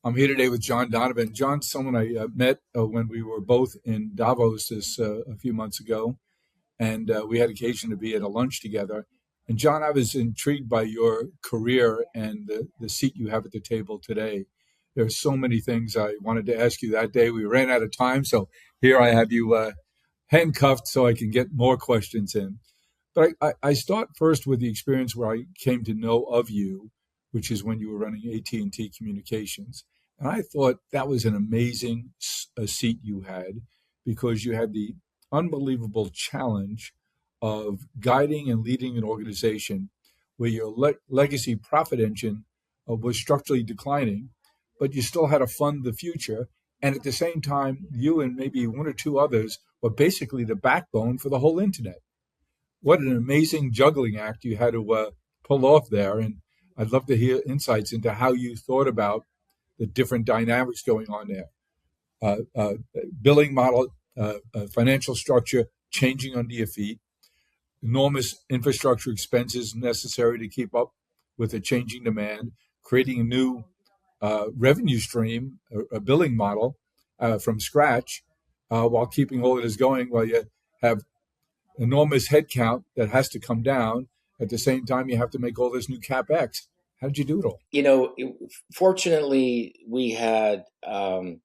I'm here today with John Donovan. John's someone I met when we were both in Davos a few months ago, and we had occasion to be at a lunch together. And John, I was intrigued by your career and the seat you have at the table today. There are so many things I wanted to ask you that day. We ran out of time, so here I have you handcuffed so I can get more questions in. But I start first with the experience where I came to know of you, which is when you were running AT&T Communications. And I thought that was an amazing seat you had because you had the unbelievable challenge of guiding and leading an organization where your legacy profit engine was structurally declining, but you still had to fund the future. And at the same time, you and maybe one or two others were basically the backbone for the whole internet. What an amazing juggling act you had to pull off there. And I'd love to hear insights into how you thought about the different dynamics going on there. Billing model, financial structure changing under your feet, enormous infrastructure expenses necessary to keep up with the changing demand, creating a new revenue stream, a billing model from scratch, while keeping all of this going while you have enormous headcount that has to come down. At the same time, you have to make all this new CapEx. How did you do it all? Fortunately, we had a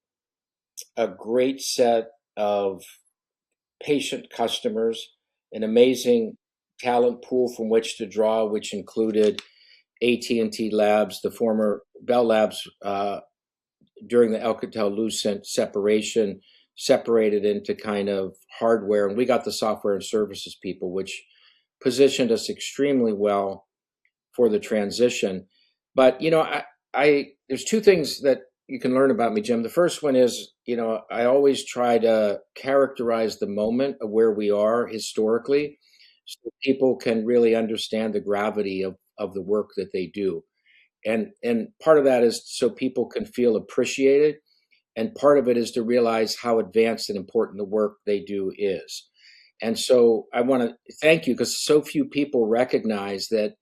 great set of patient customers, an amazing talent pool from which to draw, which included AT&T Labs, the former Bell Labs, during the Alcatel-Lucent separation, separated into kind of hardware, and we got the software and services people, which positioned us extremely well for the transition. But I there's two things that you can learn about me, Jim. The first one is, I always try to characterize the moment of where we are historically, so people can really understand the gravity of the work that they do. And part of that is so people can feel appreciated. And part of it is to realize how advanced and important the work they do is. And so I want to thank you because so few people recognize that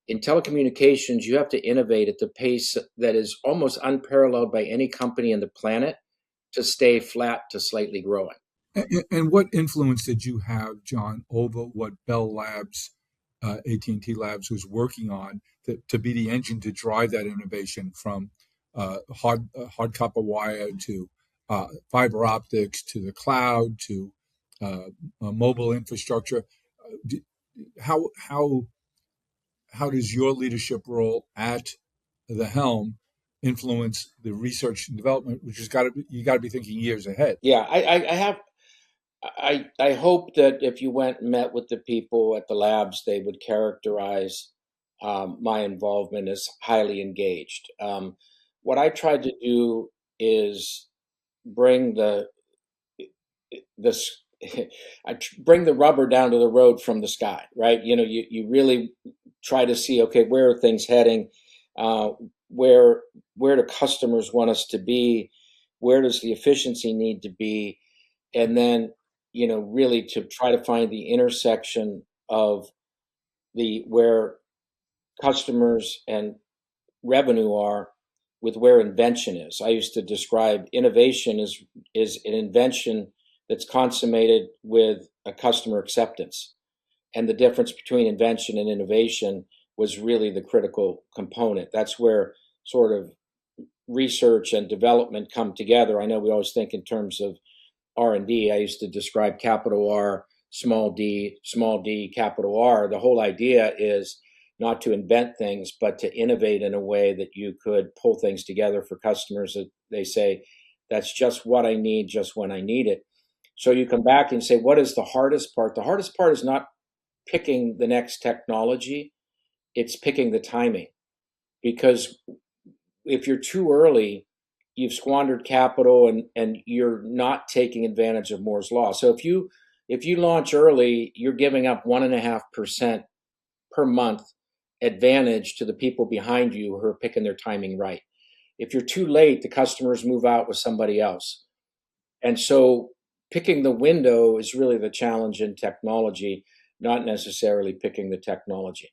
in telecommunications, you have to innovate at the pace that is almost unparalleled by any company on the planet to stay flat to slightly growing. And what influence did you have, John, over what Bell Labs, AT&T Labs was working on to be the engine to drive that innovation from hard copper wire to fiber optics to the cloud to mobile infrastructure? How does your leadership role at the helm influence the research and development, which has you got to be thinking years ahead? Yeah, I hope that if you went and met with the people at the labs, they would characterize my involvement as highly engaged. What I tried to do is bring this bring the rubber down to the road from the sky, right? You really try to see, okay, where are things heading? Where do customers want us to be? Where does the efficiency need to be? And then, really to try to find the intersection of where customers and revenue are with where invention is. I used to describe innovation is an invention that's consummated with a customer acceptance. And the difference between invention and innovation was really the critical component. That's where sort of research and development come together. I know we always think in terms of R&D. I used to describe capital R, small d, capital R. The whole idea is not to invent things, but to innovate in a way that you could pull things together for customers that they say, that's just what I need, just when I need it. So you come back and say, what is the hardest part? The hardest part is not picking the next technology, it's picking the timing. Because if you're too early, you've squandered capital and you're not taking advantage of Moore's law. So if you launch early, you're giving up 1.5% per month advantage to the people behind you who are picking their timing right. If you're too late, the customers move out with somebody else. And so picking the window is really the challenge in technology, not necessarily picking the technology.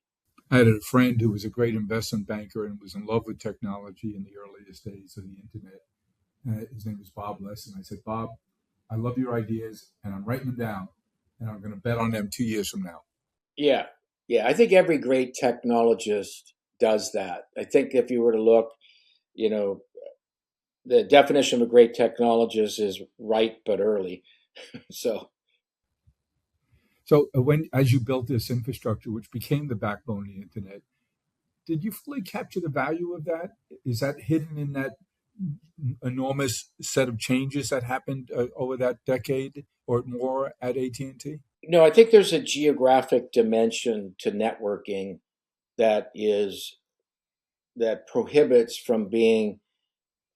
I had a friend who was a great investment banker and was in love with technology in the earliest days of the internet. His name was Bob Lesson. I said, Bob, I love your ideas, and I'm writing them down, and I'm going to bet on them 2 years from now. Yeah, yeah. I think every great technologist does that. I think if you were to look, you know, the definition of a great technologist is right but early. So So when, as you built this infrastructure, which became the backbone of the internet, did you fully capture the value of that? Is that hidden in that enormous set of changes that happened over that decade or more at AT&T? no, I think there's a geographic dimension to networking that is that prohibits from being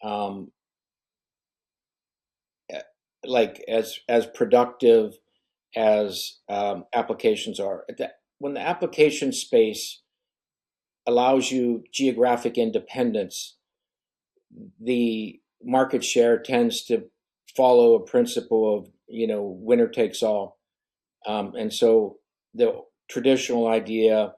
um, eh, like as productive as applications are. When the application space allows you geographic independence, the market share tends to follow a principle of winner takes all, and so the traditional idea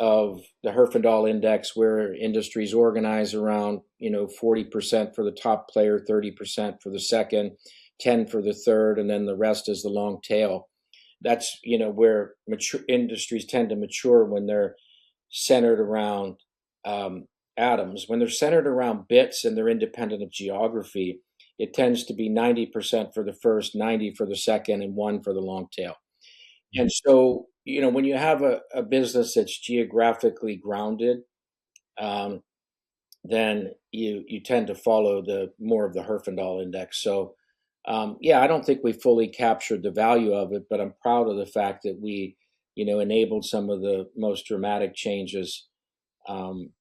of the Herfindahl index, where industries organize around 40% for the top player, 30% for the second, 10 for the third, and then the rest is the long tail. That's where mature industries tend to mature when they're centered around um, atoms. When they're centered around bits and they're independent of geography, it tends to be 90% for the first, 90 for the second, and one for the long tail. And so, when you have a business that's geographically grounded, um, then you tend to follow the more of the Herfindahl index. So, yeah, I don't think we fully captured the value of it, but I'm proud of the fact that we, enabled some of the most dramatic changes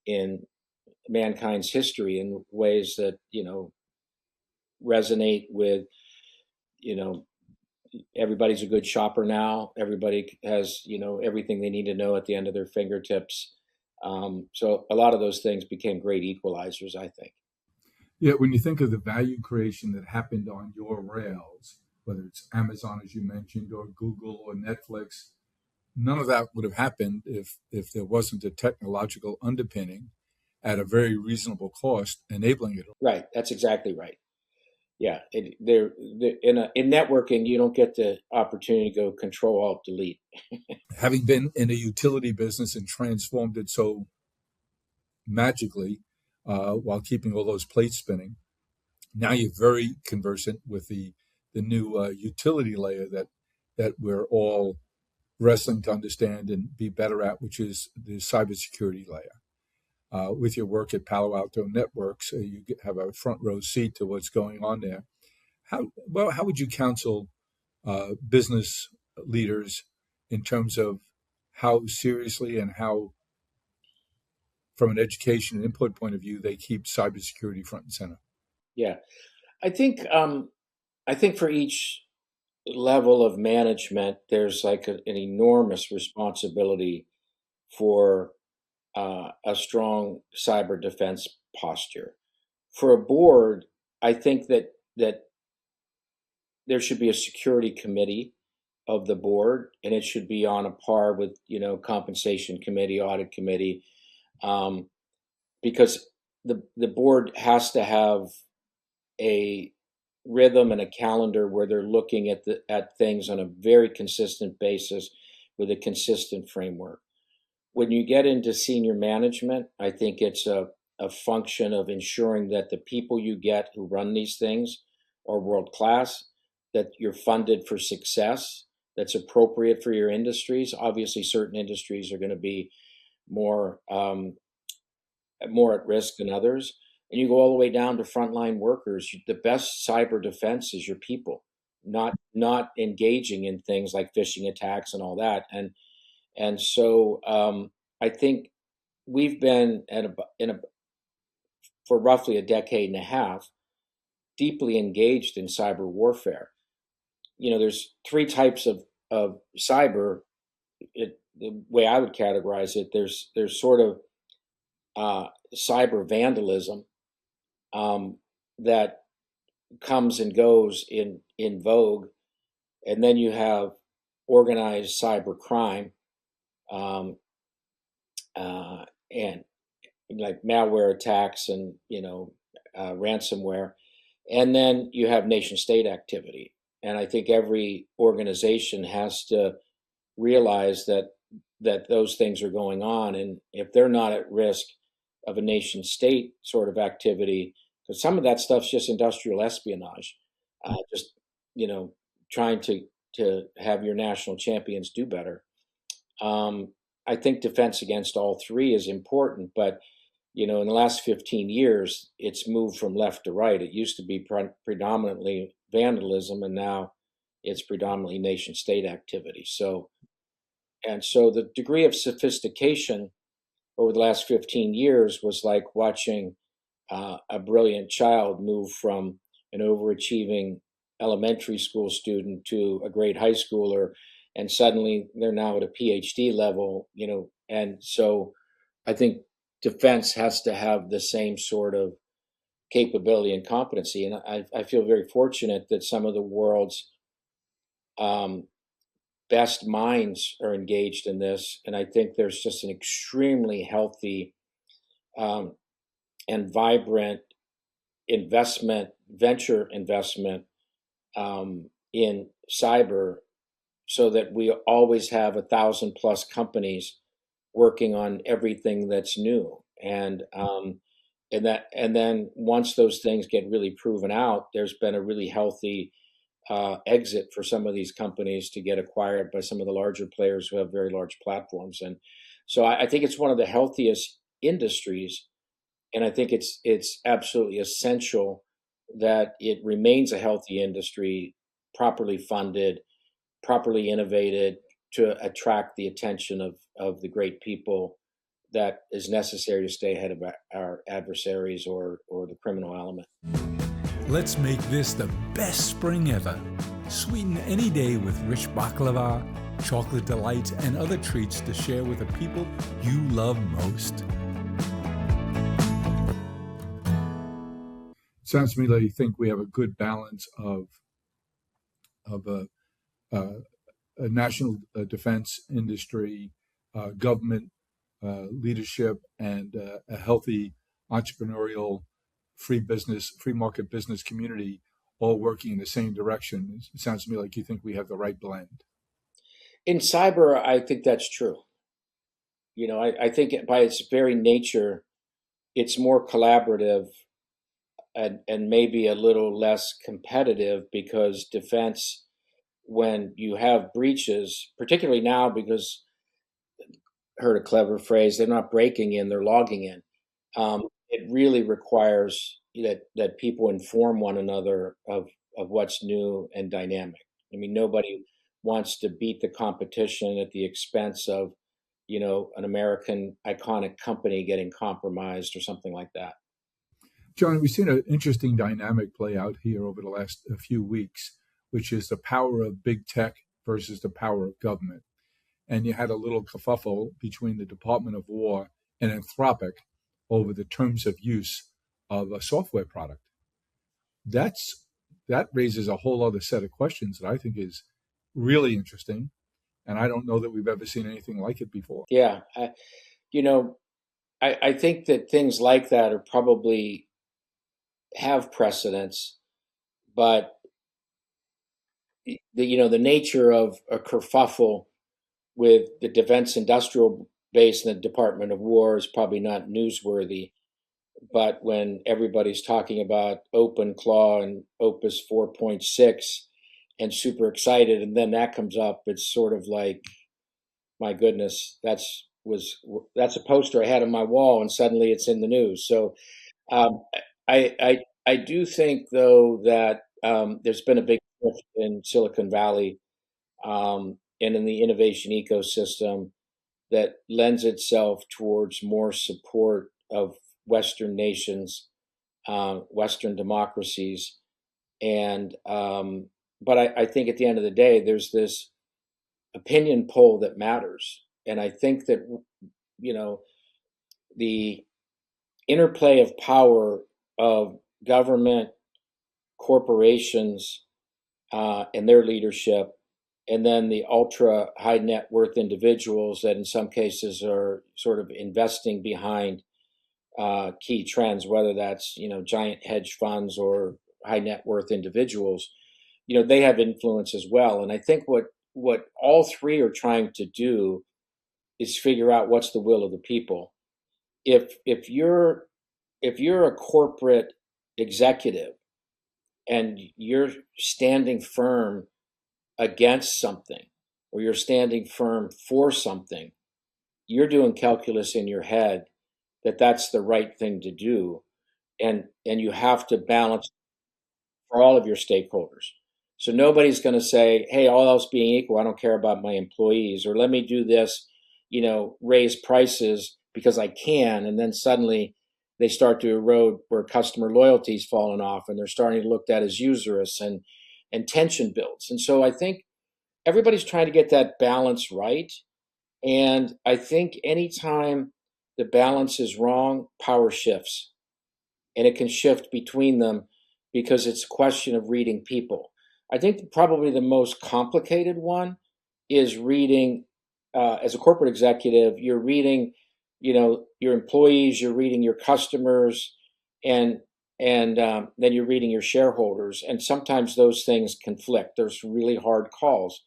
in mankind's history in ways that resonate with you know everybody's a good shopper now. Everybody has everything they need to know at the end of their fingertips. So a lot of those things became great equalizers, I think. Yeah, when you think of the value creation that happened on your rails, whether it's Amazon, as you mentioned, or Google or Netflix, none of that would have happened if there wasn't a technological underpinning at a very reasonable cost enabling it. Right, that's exactly right. Yeah, in networking, you don't get the opportunity to go Control Alt Delete. Having been in a utility business and transformed it so magically while keeping all those plates spinning, now you're very conversant with the new utility layer that we're all wrestling to understand and be better at, which is the cybersecurity layer. With your work at Palo Alto Networks, have a front row seat to what's going on there. How would you counsel business leaders in terms of how seriously and how, from an education and input point of view, they keep cybersecurity front and center? Yeah, I think for each level of management, there's like an enormous responsibility for a strong cyber defense posture. For a board, I think that there should be a security committee of the board, and it should be on a par with compensation committee, audit committee, um, because the board has to have a rhythm and a calendar where they're looking at things on a very consistent basis with a consistent framework. When you get into senior management, I think it's a function of ensuring that the people you get who run these things are world class, that you're funded for success, that's appropriate for your industries. Obviously, certain industries are going to be more more at risk than others. And you go all the way down to frontline workers. The best cyber defense is your people, not engaging in things like phishing attacks and all that. And so I think we've been for roughly a decade and a half deeply engaged in cyber warfare. There's three types of cyber. The way I would categorize it, there's sort of cyber vandalism um, that comes and goes in vogue, and then you have organized cyber crime, um, and like malware attacks and ransomware, and then you have nation state activity. And I think every organization has to realize that those things are going on, and if they're not at risk of a nation state sort of activity, because some of that stuff's just industrial espionage, just you know trying to have your national champions do better. um, I think defense against all three is important, but in the last 15 years, it's moved from left to right. It used to be predominantly vandalism, and now it's predominantly nation state activity. So the degree of sophistication over the last 15 years was like watching a brilliant child move from an overachieving elementary school student to a great high schooler, and suddenly they're now at a PhD level, and so I think defense has to have the same sort of capability and competency. And I feel very fortunate that some of the world's um, best minds are engaged in this. And I think there's just an extremely healthy um, and vibrant venture investment in cyber, so that we always have 1,000+ companies working on everything that's new. And then once those things get really proven out, there's been a really healthy exit for some of these companies to get acquired by some of the larger players who have very large platforms. And so I think it's one of the healthiest industries, and I think it's absolutely essential that it remains a healthy industry, properly funded, properly innovated, to attract the attention of the great people that is necessary to stay ahead of our adversaries or the criminal element. Let's make this the best spring ever. Sweeten any day with rich baklava, chocolate delights, and other treats to share with the people you love most. Sounds to me like you think we have a good balance of a national defense industry, government leadership, and a healthy entrepreneurial free market business community, all working in the same direction. It sounds to me like you think we have the right blend. In cyber, I think that's true. I think by its very nature, it's more collaborative and maybe a little less competitive, because defense, when you have breaches, particularly now, because I heard a clever phrase, they're not breaking in, they're logging in. It really requires that people inform one another of what's new and dynamic. I mean, nobody wants to beat the competition at the expense of, an American iconic company getting compromised or something like that. John, we've seen an interesting dynamic play out here over the last few weeks, which is the power of big tech versus the power of government. And you had a little kerfuffle between the Department of War and Anthropic over the terms of use of a software product. That raises a whole other set of questions that I think is really interesting, and I don't know that we've ever seen anything like it before. Yeah, you know, I think that things like that are probably have precedence, but the nature of a kerfuffle with the defense industrial base and the Department of War is probably not newsworthy. But when everybody's talking about OpenClaw and Opus 4.6 and super excited, and then that comes up, it's sort of like, my goodness, that's a poster I had on my wall, and suddenly it's in the news. So um, I do think, though, that there's been a big shift in Silicon Valley, and in the innovation ecosystem, that lends itself towards more support of Western nations, Western democracies, and but I think at the end of the day, there's this opinion poll that matters, and I think that you know the interplay of power of government, corporations, and their leadership, and then the ultra high net worth individuals that in some cases are sort of investing behind key trends, whether that's giant hedge funds or high net worth individuals. They have influence as well. And I think what all three are trying to do is figure out what's the will of the people. If you're a corporate executive and you're standing firm against something, or you're standing firm for something, you're doing calculus in your head that that's the right thing to do, and you have to balance for all of your stakeholders. So nobody's going to say, "Hey, all else being equal, I don't care about my employees," or "Let me do this, raise prices because I can," and then suddenly they start to erode where customer loyalty's fallen off, and they're starting to look at as usurious, and tension builds. And so I think everybody's trying to get that balance right. And I think anytime the balance is wrong, power shifts, and it can shift between them because it's a question of reading people. I think probably the most complicated one is reading, as a corporate executive, you're reading, your employees, you're reading your customers, and then you're reading your shareholders, and sometimes those things conflict. There's really hard calls,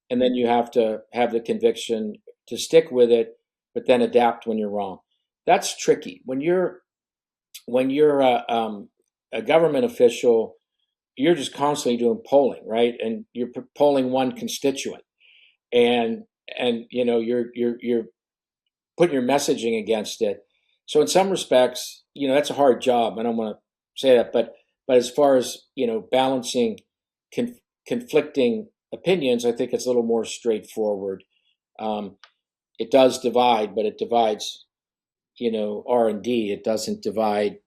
and then you have to have the conviction to stick with it, but then adapt when you're wrong. That's tricky when you're a government official. You're just constantly doing polling, right? And you're polling one constituent, and you're putting your messaging against it. So in some respects, that's a hard job. I don't want to say that, but as far as balancing con- conflicting opinions, I think it's a little more straightforward. Um, it does divide, but it divides R&D. It doesn't divide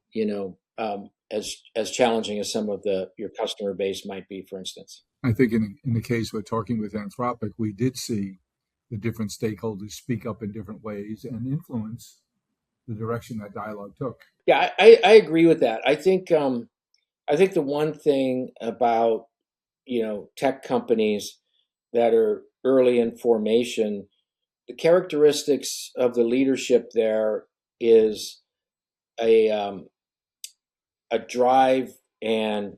as challenging as some of your customer base might be, for instance. I think in the case we're talking with Anthropic, we did see the different stakeholders speak up in different ways and influence the direction that dialogue took. Yeah, I agree with that. I think the one thing about tech companies that are early in formation, the characteristics of the leadership there is a a drive, and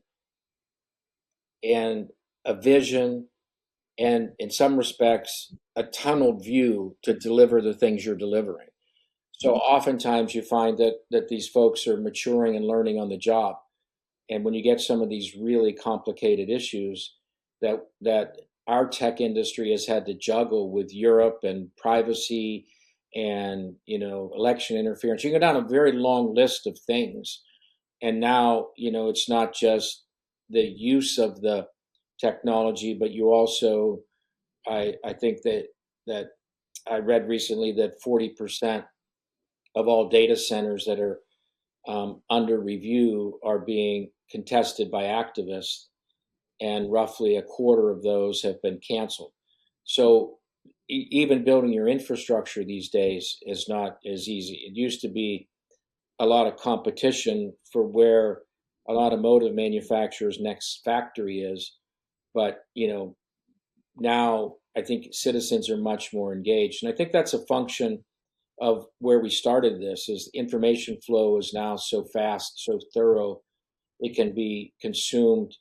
a vision, and in some respects a tunneled view to deliver the things you're delivering. So oftentimes you find that these folks are maturing and learning on the job. And when you get some of these really complicated issues that our tech industry has had to juggle with Europe and privacy and election interference, you go down a very long list of things. And now it's not just the use of the technology, but you also, I think that I read recently that 40% of all data centers that are under review are being contested by activists, and roughly a quarter of those have been canceled. So even building your infrastructure these days is not as easy. It used to be a lot of competition for where an automotive manufacturer's next factory is, but now I think citizens are much more engaged, and I think that's a function of where we started. This is information flow is now so fast, so thorough. It can be consumed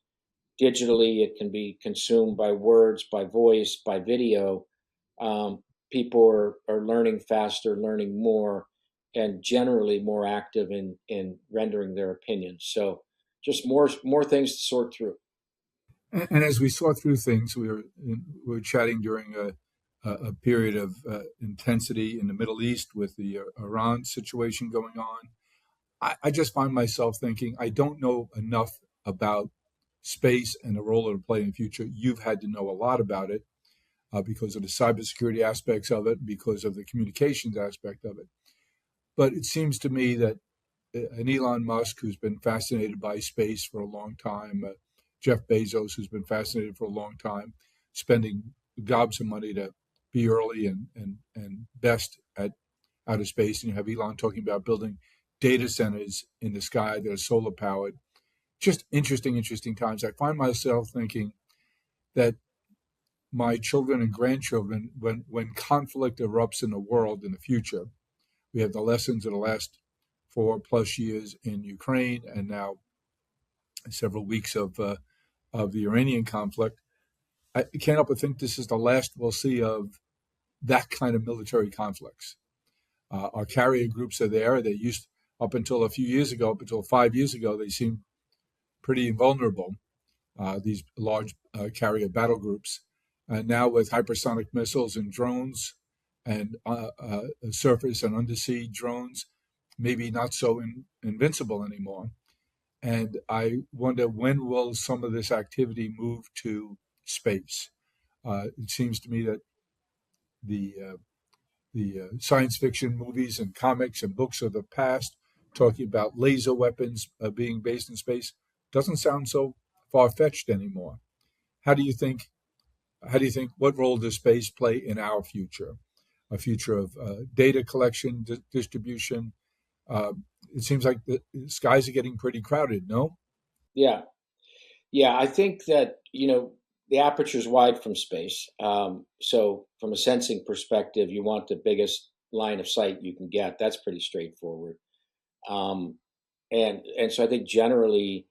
digitally, it can be consumed by words, by voice, by video. People are learning faster, learning more, and generally more active in rendering their opinions. So just more things to sort through. And as we saw through things, we were chatting during a period of intensity in the Middle East with the Iran situation going on. I just find myself thinking, I don't know enough about space and the role it'll play in the future. You've had to know a lot about it because of the cybersecurity aspects of it, because of the communications aspect of it. But it seems to me that an Elon Musk, who's been fascinated by space for a long time, Jeff Bezos, who's been fascinated for a long time, spending gobs of money to be early and best at outer space. And you have Elon talking about building data centers in the sky that are solar powered. Just interesting times. I find myself thinking that my children and grandchildren, when conflict erupts in the world in the future, we have the lessons of the last 4+ years in Ukraine, and now several weeks of the Iranian conflict. I can't help but think this is the last we'll see of that kind of military conflicts. Our carrier groups are there. They used up until a few years ago, up until 5 years ago, they seemed pretty invulnerable. These large carrier battle groups. Now with hypersonic missiles and drones and surface and undersea drones, maybe not so invincible anymore. And I wonder, when will some of this activity move to space? It seems to me that the science fiction movies and comics and books of the past talking about laser weapons being based in space doesn't sound so far fetched anymore. How do you think? How do you think? What role does space play in our future? A future of data collection, distribution. Uh, it seems like the skies are getting pretty crowded. No. Yeah, yeah. I think that the aperture is wide from space. So from a sensing perspective, you want the biggest line of sight you can get. That's pretty straightforward. Um, and so I think generally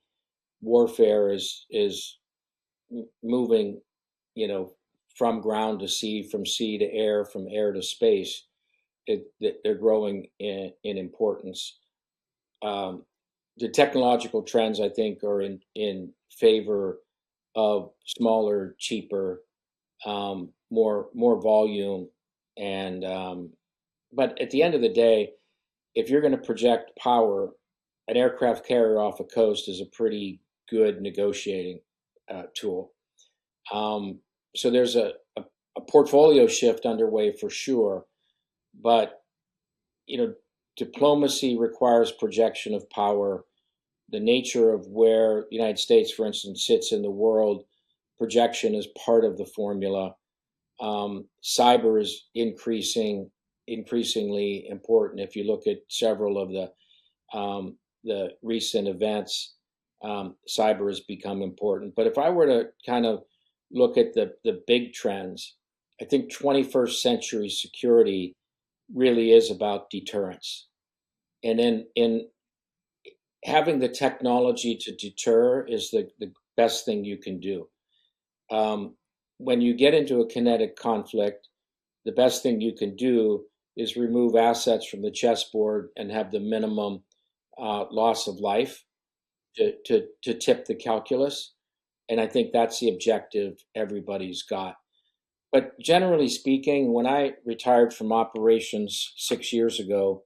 warfare is moving, you know, from ground to sea, from sea to air, from air to space. They're growing in importance. Um, the technological trends, I think, are in favor of smaller, cheaper, more volume, and but at the end of the day, if you're going to project power, an aircraft carrier off a coast is a pretty good negotiating tool. Um, so there's a portfolio shift underway for sure, but you know, diplomacy requires projection of power. The nature of where the United States, for instance, sits in the world, projection is part of the formula. Cyber is increasingly important. If you look at several of the recent events, cyber has become important. But if I were to kind of look at the big trends, I think 21st century security really is about deterrence. And in having the technology to deter is the best thing you can do. Um, when you get into a kinetic conflict, the best thing you can do is remove assets from the chessboard and have the minimum loss of life to tip the calculus. And I think that's the objective everybody's got. But generally speaking, when I retired from operations 6 years ago,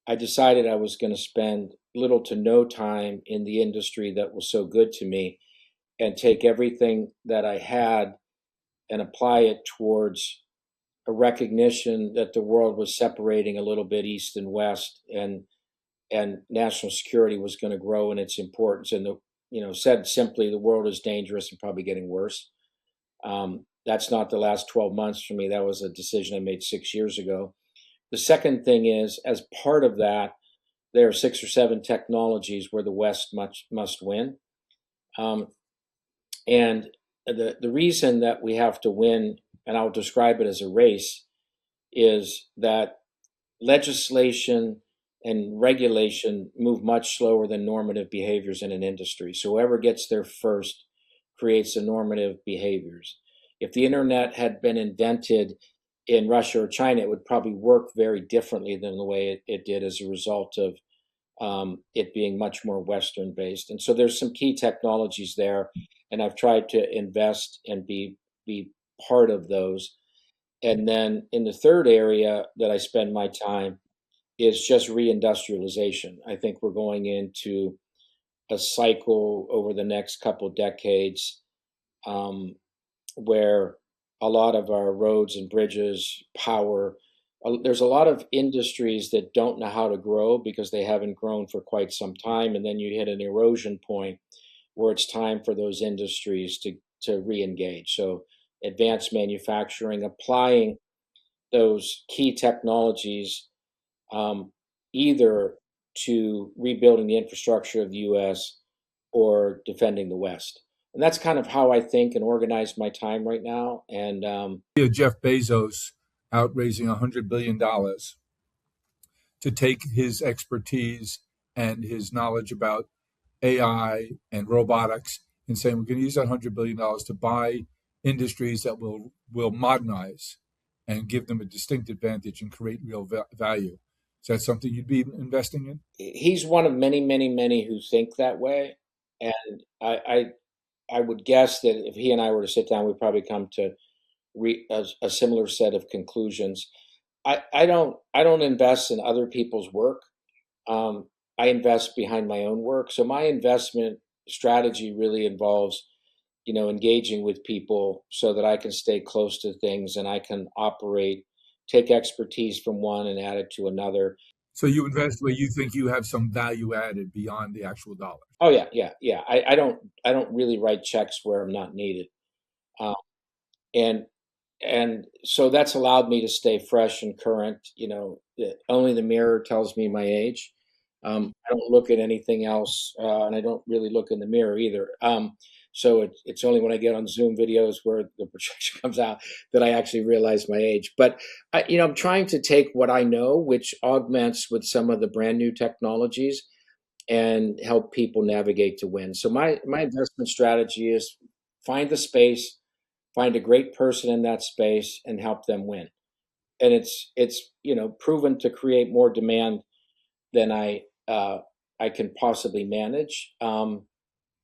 I decided I was going to spend little to no time in the industry that was so good to me and take everything that I had and apply it towards a recognition that the world was separating a little bit east and west, and national security was going to grow in its importance. And said simply, the world is dangerous and probably getting worse. That's not the last 12 months for me. That was a decision I made 6 years ago. The second thing is, as part of that, there are 6 or 7 technologies where the West must win. Um, and the reason that we have to win, and I'll describe it as a race, is that legislation and regulation move much slower than normative behaviors in an industry. So whoever gets there first creates the normative behaviors. If the internet had been invented in Russia or China, it would probably work very differently than the way it did as a result of it being much more Western based. And so there's some key technologies there, and I've tried to invest and be part of those. And then in the third area that I spend my time is just reindustrialization. I think we're going into a cycle over the next couple decades um, where a lot of our roads and bridges, power, there's a lot of industries that don't know how to grow because they haven't grown for quite some time. And then you hit an erosion point where it's time for those industries to re-engage. So advanced manufacturing, applying those key technologies um, either to rebuilding the infrastructure of the U.S. or defending the West. And that's kind of how I think and organize my time right now. And Jeff Bezos out raising $100 billion to take his expertise and his knowledge about AI and robotics and saying we're going to use that $100 billion to buy industries that will modernize and give them a distinct advantage and create real value. Is that something you'd be investing in? he's one of many, many, many who think that way. And I would guess that if he and I were to sit down, we'd probably come to a similar set of conclusions. I don't invest in other people's work. I invest behind my own work. So my investment strategy really involves, engaging with people so that I can stay close to things and I can take expertise from one and add it to another. So you invest where you think you have some value added beyond the actual dollars. Oh yeah, yeah, yeah. I don't really write checks where I'm not needed. Uh, and and so that's allowed me to stay fresh and current. Only the mirror tells me my age. I don't look at anything else, and I don't really look in the mirror either. So it's only when I get on Zoom videos where the projection comes out that I actually realize my age. But I'm trying to take what I know, which augments with some of the brand new technologies, and help people navigate to win. So my investment strategy is find the space, find a great person in that space, and help them win. And it's proven to create more demand than I can possibly manage.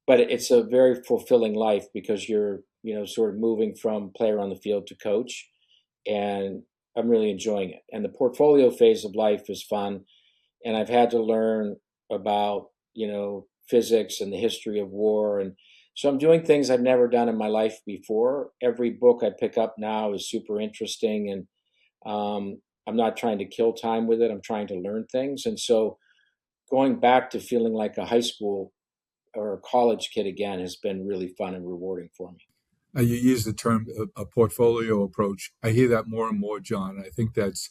But it's a very fulfilling life because you're sort of moving from player on the field to coach, and I'm really enjoying it. And the portfolio phase of life is fun, and I've had to learn about physics and the history of war, and so I'm doing things I've never done in my life before. Every book I pick up now is super interesting, and I'm not trying to kill time with it. I'm trying to learn things, and so going back to feeling like a high school or a college kid again has been really fun and rewarding for me. You use the term a portfolio approach. I hear that more and more, John. I think that's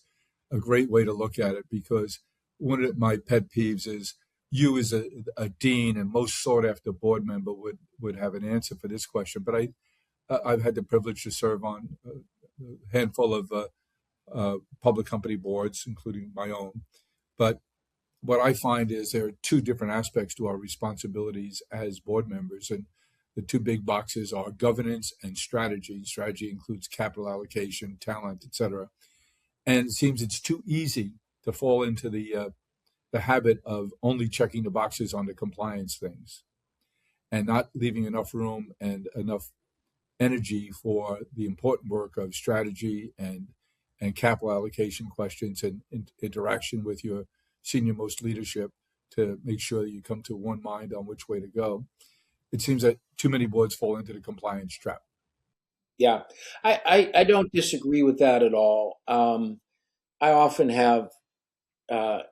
a great way to look at it because one of my pet peeves is you as a dean and most sought after board member would have an answer for this question. But I've had the privilege to serve on a handful of public company boards, including my own. But what I find is there are two different aspects to our responsibilities as board members. And the two big boxes are governance and strategy. Strategy includes capital allocation, talent, et cetera. And it seems it's too easy to fall into the habit of only checking the boxes on the compliance things and not leaving enough room and enough energy for the important work of strategy and capital allocation questions and interaction with your senior most leadership to make sure that you come to one mind on which way to go. It seems that too many boards fall into the compliance trap. Yeah, I don't disagree with that at all. I often have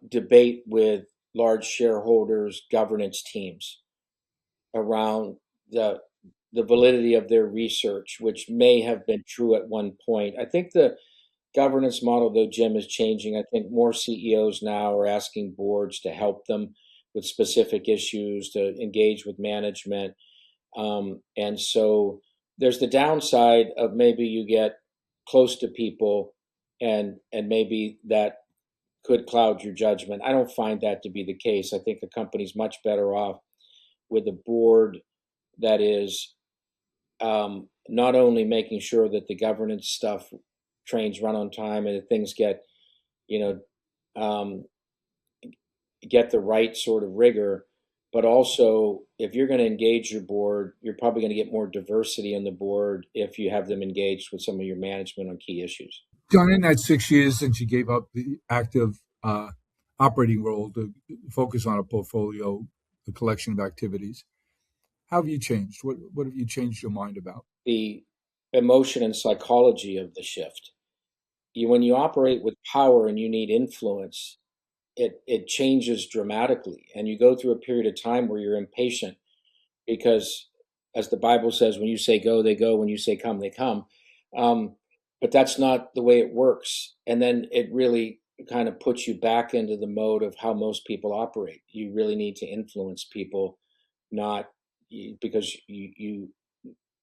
debate with large shareholders, governance teams around the validity of their research, which may have been true at one point. I think the governance model, though, Jim, is changing. I think more CEOs now are asking boards to help them with specific issues, to engage with management. And so there's the downside of maybe you get close to people and maybe that could cloud your judgment. I don't find that to be the case. I think a company's much better off with a board that is not only making sure that the governance stuff trains run on time and that things you know, get the right sort of rigor, but also if you're going to engage your board, you're probably going to get more diversity on the board if you have them engaged with some of your management on key issues. John, in that 6 years since you gave up the active operating role to focus on a portfolio, a collection of activities, how have you changed? What have you changed your mind about? The emotion and psychology of the shift. When you operate with power and you need influence, it changes dramatically, and you go through a period of time where you're impatient because, as the Bible says, when you say go, they go. When you say come, they come. Um, but that's not the way it works. And then it really kind of puts you back into the mode of how most people operate. You really need to influence people, not because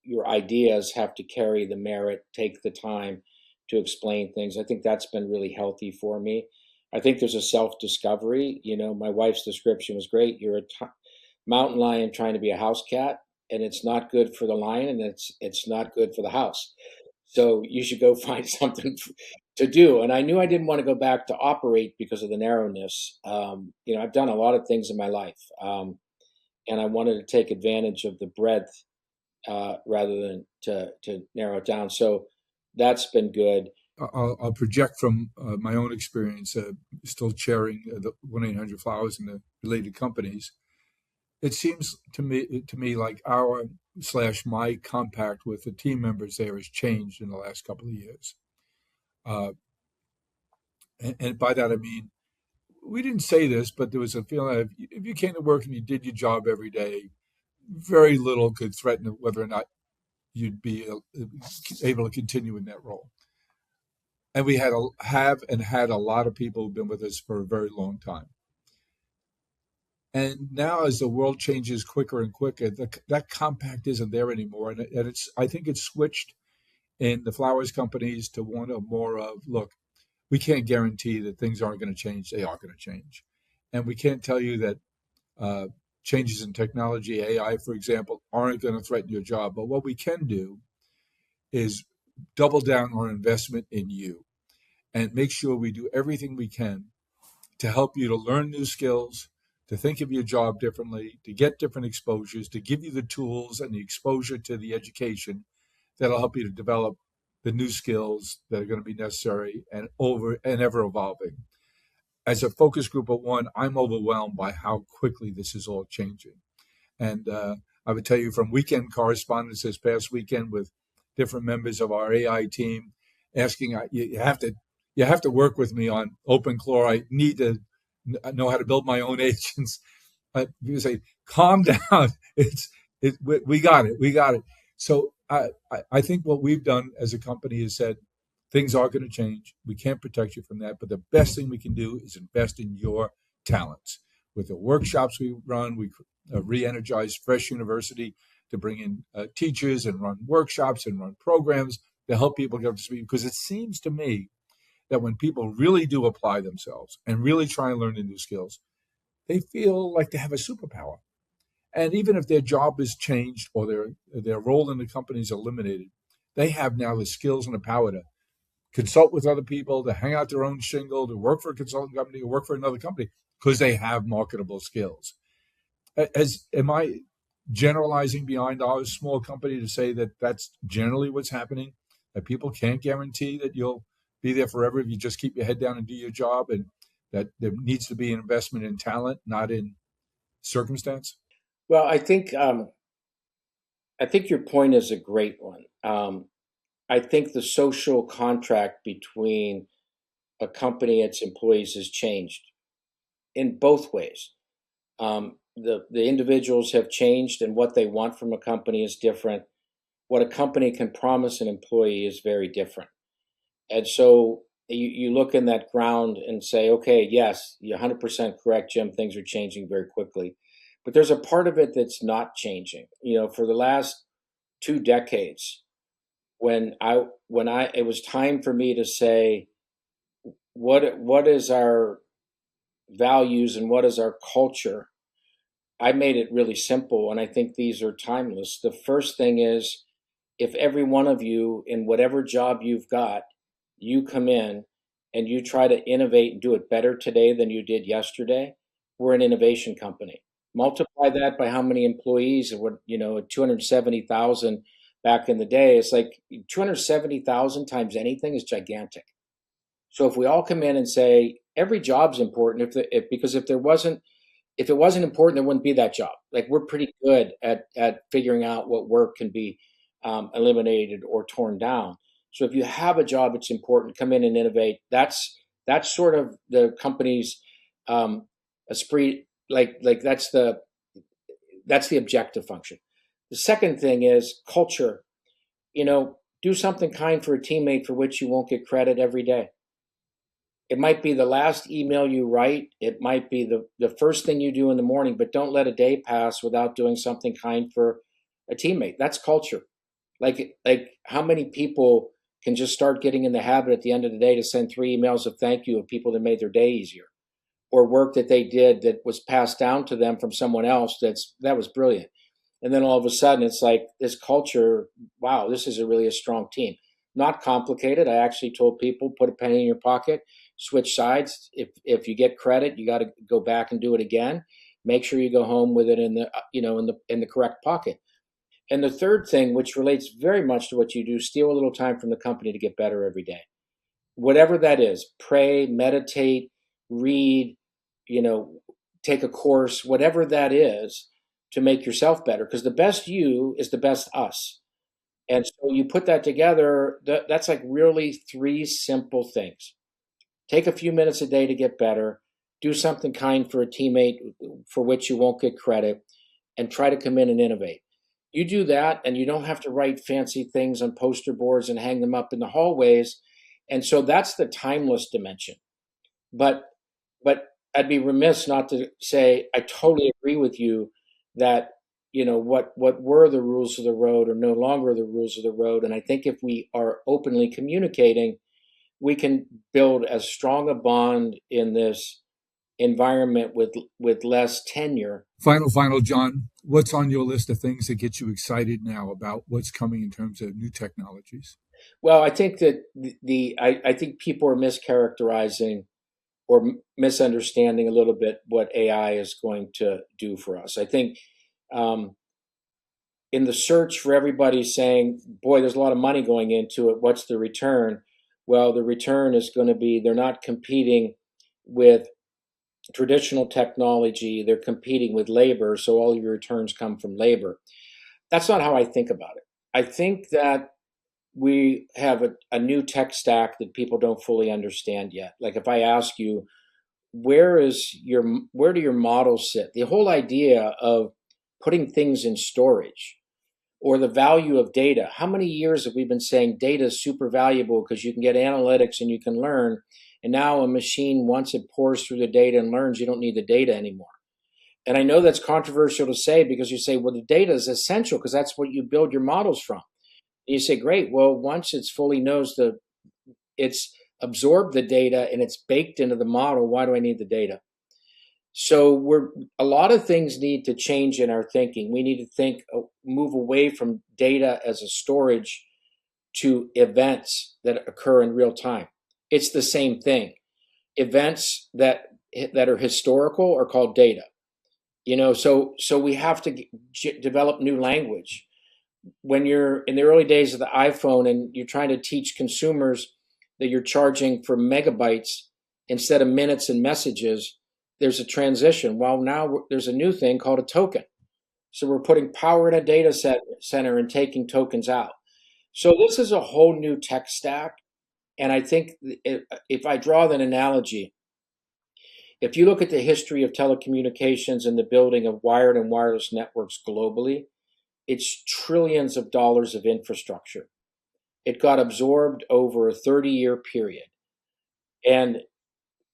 your ideas have to carry the merit, take the time to explain things. I think that's been really healthy for me. I think there's a self discovery. My wife's description was great. You're a mountain lion trying to be a house cat, and it's not good for the lion, and it's not good for the house. So you should go find something to do. And I knew I didn't want to go back to operate because of the narrowness. I've done a lot of things in my life, and I wanted to take advantage of the breadth rather than to narrow it down. So that's been good. I'll project from my own experience, still chairing the 1-800-Flowers and the related companies. It seems to me like our slash my compact with the team members there has changed in the last couple of years. Uh, and by that I mean, we didn't say this, but there was a feeling that if you came to work and you did your job every day, very little could threaten whether or not you'd be able to continue in that role. And we had a lot of people who've been with us for a very long time. And now, as the world changes quicker and quicker, that compact isn't there anymore. And I think it's switched in the flowers companies to one of more of, look, we can't guarantee that things aren't going to change. They are going to change. And we can't tell you that changes in technology, AI, for example, aren't going to threaten your job. But what we can do is double down on investment in you and make sure we do everything we can to help you to learn new skills, to think of your job differently, to get different exposures, to give you the tools and the exposure to the education that'll help you to develop the new skills that are going to be necessary and ever evolving. As a focus group of one, I'm overwhelmed by how quickly this is all changing. And I would tell you from weekend correspondence this past weekend with different members of our AI team, asking you have to work with me on OpenClaw. I need to know how to build my own agents. You say, calm down. We got it. We got it. So I think what we've done as a company is said things are going to change. We can't protect you from that, but the best thing we can do is invest in your talents. With the workshops we run, we re-energized Fresh University to bring in teachers and run workshops and run programs to help people get up to speed. Because it seems to me that when people really do apply themselves and really try and learn the new skills, they feel like they have a superpower. And even if their job is changed or their role in the company is eliminated, they have now the skills and the power to consult with other people, to hang out their own shingle, to work for a consulting company, or work for another company because they have marketable skills. Am I generalizing beyond our small company to say that that's generally what's happening? That people can't guarantee that you'll be there forever if you just keep your head down and do your job, and that there needs to be an investment in talent, not in circumstance? Well, I think your point is a great one. I think the social contract between a company and its employees has changed in both ways. The individuals have changed, and what they want from a company is different. What a company can promise an employee is very different. And so you look in that ground and say, okay, yes, you're 100% correct, Jim. Things are changing very quickly. But there's a part of it that's not changing. For the last 2 decades, when it was time for me to say what is our values and what is our culture, I made it really simple, and I think these are timeless. The first thing is, if every one of you in whatever job you've got, you come in and you try to innovate and do it better today than you did yesterday, we're an innovation company. Multiply that by how many employees, or 270,000 back in the day. It's like 270,000 times anything is gigantic. So if we all come in and say every job's important, because if it wasn't important, there wouldn't be that job. Like, we're pretty good at figuring out what work can be eliminated or torn down. So if you have a job, it's important. Come in and innovate. That's sort of the company's esprit. Like that's the objective function. The second thing is culture. Do something kind for a teammate for which you won't get credit every day. It might be the last email you write. It might be the first thing you do in the morning, but don't let a day pass without doing something kind for a teammate. That's culture. Like how many people can just start getting in the habit at the end of the day to send 3 emails of thank you of people that made their day easier, or work that they did that was passed down to them from someone else that was brilliant. And then all of a sudden it's like this culture, wow, this is a strong team. Not complicated. I actually told people, put a penny in your pocket, switch sides. If you get credit, you got to go back and do it again. Make sure you go home with it in the in the correct pocket. And the third thing, which relates very much to what you do, steal a little time from the company to get better every day. Whatever that is, pray, meditate, read, you know, take a course, whatever that is, to make yourself better. Because the best you is the best us. And so you put that together, that's like really three simple things. Take a few minutes a day to get better, do something kind for a teammate for which you won't get credit, and try to come in and innovate. You do that, and you don't have to write fancy things on poster boards and hang them up in the hallways. And so that's the timeless dimension. But but I'd be remiss not to say I totally agree with you that what were the rules of the road are no longer the rules of the road. And I think if we are openly communicating, we can build as strong a bond in this environment with less tenure. Final, John. What's on your list of things that get you excited now about what's coming in terms of new technologies? Well, I think that I think people are mischaracterizing or misunderstanding a little bit what AI is going to do for us. I think um, in the search for everybody saying, boy, there's a lot of money going into it. What's the return? Well, the return is going to be they're not competing with traditional technology, they're competing with labor. So all of your returns come from labor. That's not how I think about it. I think that we have a new tech stack that people don't fully understand yet. Like if I ask you, where do your models sit? The whole idea of putting things in storage or the value of data. How many years have we been saying data is super valuable because you can get analytics and you can learn? And now a machine, once it pours through the data and learns, you don't need the data anymore. And I know that's controversial to say because you say, well, the data is essential because that's what you build your models from. And you say, great. Well, once it's fully it's absorbed the data and it's baked into the model. Why do I need the data? So a lot of things need to change in our thinking. We need to move away from data as a storage to events that occur in real time. It's the same thing. Events that are historical are called data. So we have to develop new language. When you're in the early days of the iPhone and you're trying to teach consumers that you're charging for megabytes instead of minutes and messages, there's a transition. Well, now there's a new thing called a token. So we're putting power in a data center and taking tokens out. So this is a whole new tech stack. And I think if I draw an analogy, if you look at the history of telecommunications and the building of wired and wireless networks globally, it's trillions of dollars of infrastructure. It got absorbed over a 30-year period. And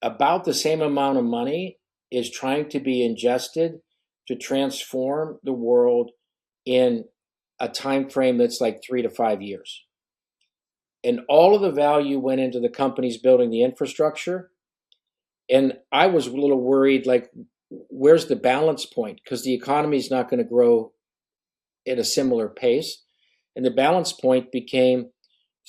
about the same amount of money is trying to be ingested to transform the world in a time frame that's like 3 to 5 years. And all of the value went into the companies building the infrastructure. And I was a little worried, like, where's the balance point? Because the economy is not going to grow at a similar pace. And the balance point became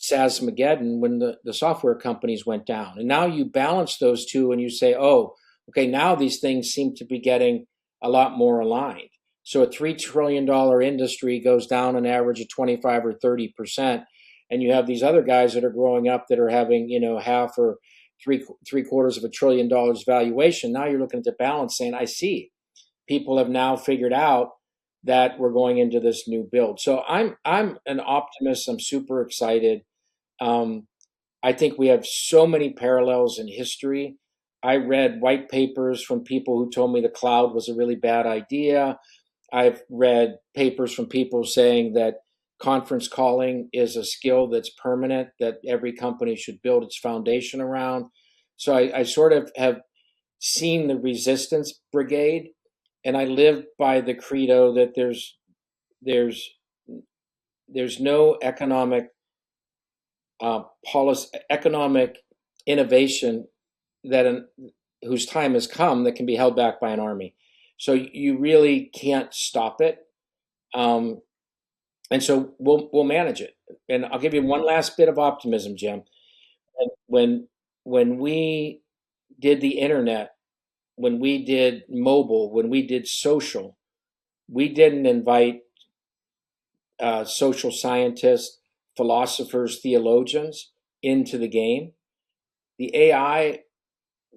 SaaSmageddon when the software companies went down. And now you balance those two and you say, oh, okay, now these things seem to be getting a lot more aligned. So a $3 trillion industry goes down an average of 25 or 30%. And you have these other guys that are growing up that are having, half or three quarters of $1 trillion valuation. Now you're looking at the balance saying, I see. People have now figured out that we're going into this new build. So I'm an optimist. I'm super excited. I think we have so many parallels in history. I read white papers from people who told me the cloud was a really bad idea. I've read papers from people saying that conference calling is a skill that's permanent, that every company should build its foundation around. So I sort of have seen the resistance brigade, and I live by the credo that there's there's no economic policy, economic innovation that whose time has come that can be held back by an army. So you really can't stop it, um, and so we'll manage it. And I'll give you one last bit of optimism, Jim. When when we did the internet, when we did mobile, when we did social, we didn't invite social scientists, philosophers, theologians into the game. The AI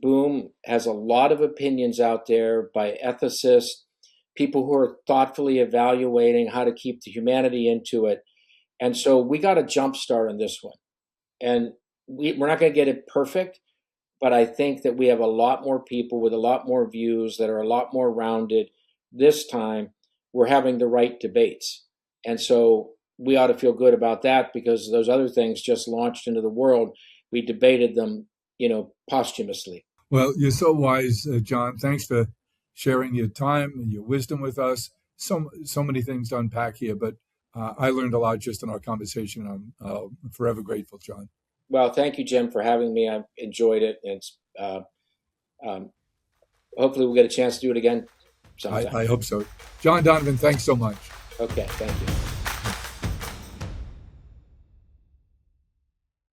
boom has a lot of opinions out there by ethicists, people who are thoughtfully evaluating how to keep the humanity into it. And so we got a jump start on this one. And we're not going to get it perfect, but I think that we have a lot more people with a lot more views that are a lot more rounded. This time, we're having the right debates. And so we ought to feel good about that because those other things just launched into the world. We debated them, posthumously. Well, you're so wise, John. Thanks for sharing your time and your wisdom with us. So many things to unpack here, but I learned a lot just in our conversation. I'm forever grateful, John. Well, thank you, Jim, for having me. I've enjoyed it. And it's, um, hopefully we'll get a chance to do it again sometime. I hope so. John Donovan, thanks so much. Okay, thank you.